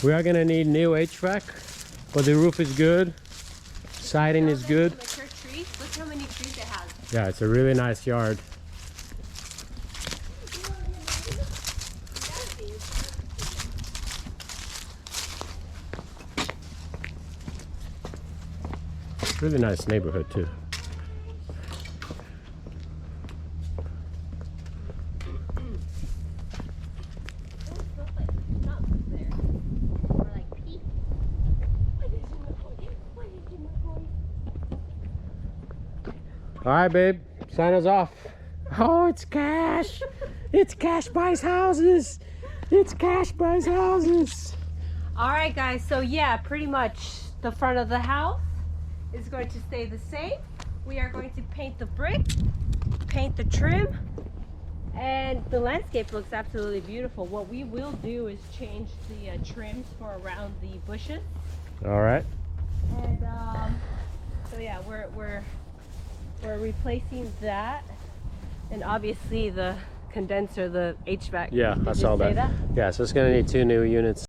We are gonna need new HVAC, but the roof is good, siding is good. Mature trees. Look how many trees it has. Yeah, it's a really nice yard. Really nice neighborhood too. All right, babe, sign us off. Oh, it's Cash. It's Cash buys houses. It's Cash buys houses. All right, guys. So yeah, pretty much the front of the house is going to stay the same. We are going to paint the brick, paint the trim, and the landscape looks absolutely beautiful. What we will do is change the trims for around the bushes. All right. And so yeah, we're replacing that, and obviously the condenser, the HVAC. Yeah, Did I you saw say that. Yeah, so it's gonna need 2 new units.